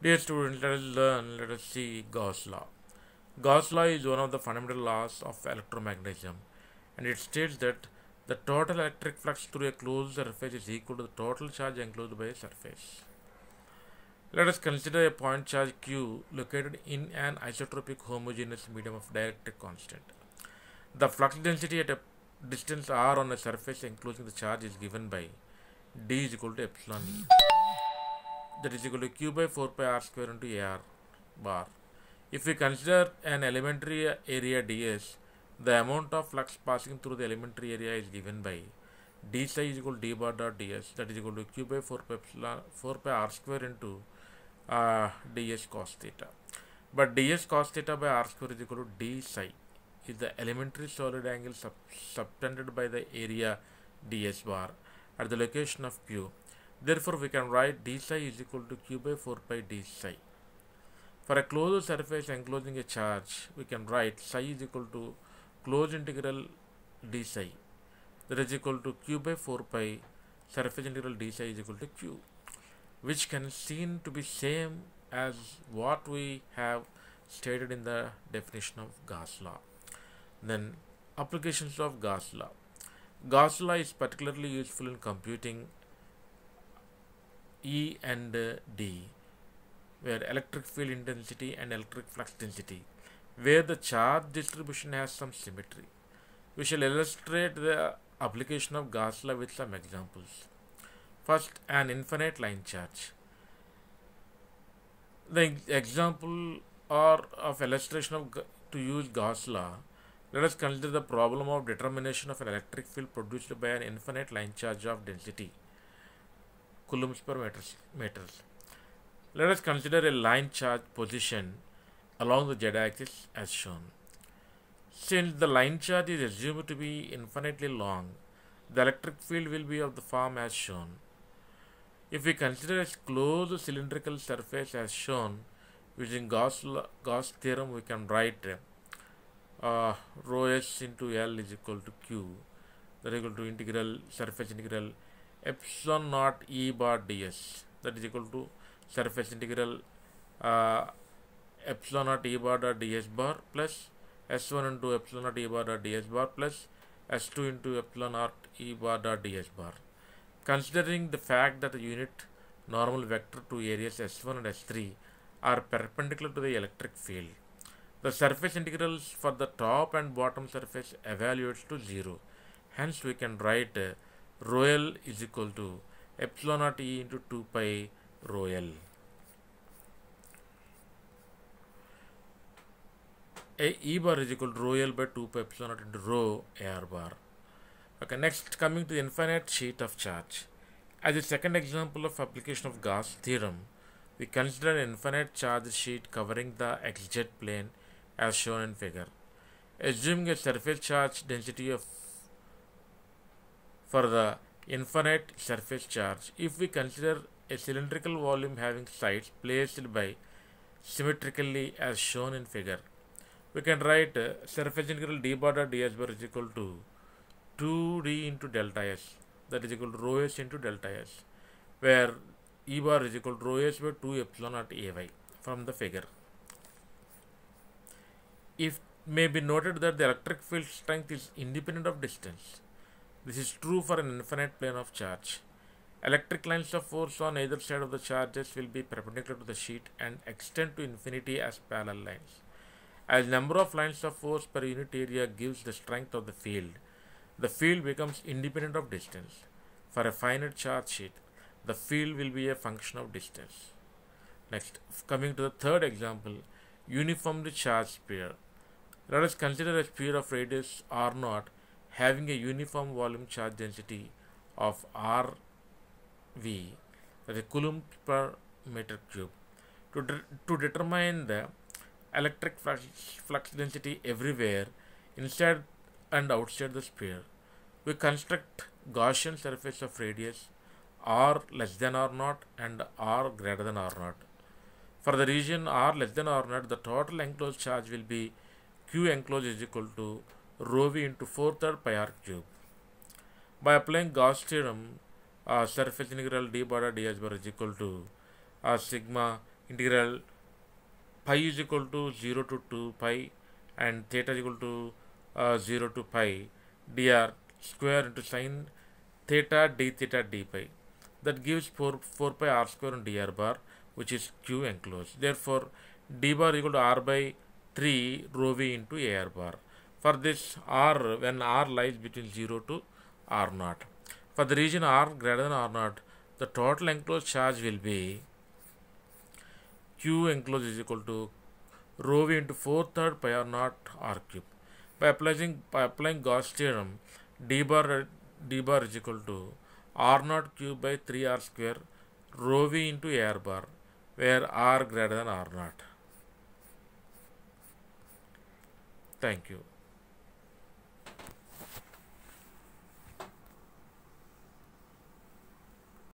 Dear students, let us see Gauss law. Gauss law is one of the fundamental laws of electromagnetism, and it states that the total electric flux through a closed surface is equal to the total charge enclosed by a surface. Let us consider a point charge Q located in an isotropic homogeneous medium of dielectric constant. The flux density at a distance r on a surface enclosing the charge is given by d is equal to epsilon e, that is equal to q by 4 pi r square into ar bar. If we consider an elementary area ds, the amount of flux passing through the elementary area is given by d psi is equal to d bar dot ds, that is equal to q by 4 pi, epsilon, 4 pi r square into ds cos theta. But ds cos theta by r square is equal to d psi is the elementary solid angle subtended by the area ds bar at the location of q. Therefore, we can write d psi is equal to q by 4 pi d psi. For a closed surface enclosing a charge, we can write psi is equal to closed integral d psi, that is equal to q by 4 pi surface integral d psi is equal to q, which can seen to be same as what we have stated in the definition of Gauss law. Then applications of Gauss law. Gauss law is particularly useful in computing E and D, where electric field intensity and electric flux density, where the charge distribution has some symmetry. We shall illustrate the application of Gauss law with some examples. First, an infinite line charge. The example or of illustration of to use Gauss law, let us consider the problem of determination of an electric field produced by an infinite line charge of density coulombs per meters. Let us consider a line charge position along the z-axis as shown. Since the line charge is assumed to be infinitely long, the electric field will be of the form as shown. If we consider a closed cylindrical surface as shown using Gauss theorem, we can write rho s into L is equal to Q, that is equal to integral surface integral epsilon naught E bar ds, that is equal to surface integral epsilon naught E bar dot ds bar plus S1 into epsilon naught E bar dot ds bar plus S2 into epsilon naught E bar dot ds bar. Considering the fact that the unit normal vector to areas S1 and S3 are perpendicular to the electric field, the surface integrals for the top and bottom surface evaluates to 0. Hence, we can write rho L is equal to epsilon naught E into 2 pi rho L. E bar is equal to rho L by 2 pi epsilon naught into rho AR bar. Okay, next coming to the infinite sheet of charge. As a second example of application of Gauss theorem, we consider an infinite charge sheet covering the xz plane as shown in figure. Assuming a surface charge density of for the infinite surface charge, if we consider a cylindrical volume having sides placed by symmetrically as shown in figure, we can write surface integral d bar dot ds bar is equal to 2d into delta s, that is equal to rho s into delta s, where E bar is equal to rho s by 2 epsilon naught ay from the figure. It may be noted that the electric field strength is independent of distance. This is true for an infinite plane of charge. Electric lines of force on either side of the charges will be perpendicular to the sheet and extend to infinity as parallel lines. As number of lines of force per unit area gives the strength of the field becomes independent of distance. For a finite charge sheet, the field will be a function of distance. Next, coming to the third example, uniformly charged sphere. Let us consider a sphere of radius r0 having a uniform volume charge density of Rv, that is coulomb per meter cube. To determine the electric flux density everywhere inside and outside the sphere, we construct Gaussian surface of radius r less than r0 and r greater than r0. For the region r less than r0, the total enclosed charge will be Q enclosed is equal to rho v into 4/3 pi r cube. By applying Gauss theorem, surface integral d bar dot ds bar is equal to sigma integral pi is equal to 0 to 2 pi and theta is equal to 0 to pi dr square into sine theta d theta d pi. That gives 4 pi r square on dr bar, which is q enclosed. Therefore, d bar is equal to r by 3 rho v into ar bar. For this r, when r lies between 0 to r naught. For the region r greater than r naught, the total enclosed charge will be q enclosed is equal to rho v into 4/3 pi r naught r cube. By applying Gauss theorem, d bar is equal to r naught cube by 3r square rho v into ar bar, where r greater than r naught. Thank you.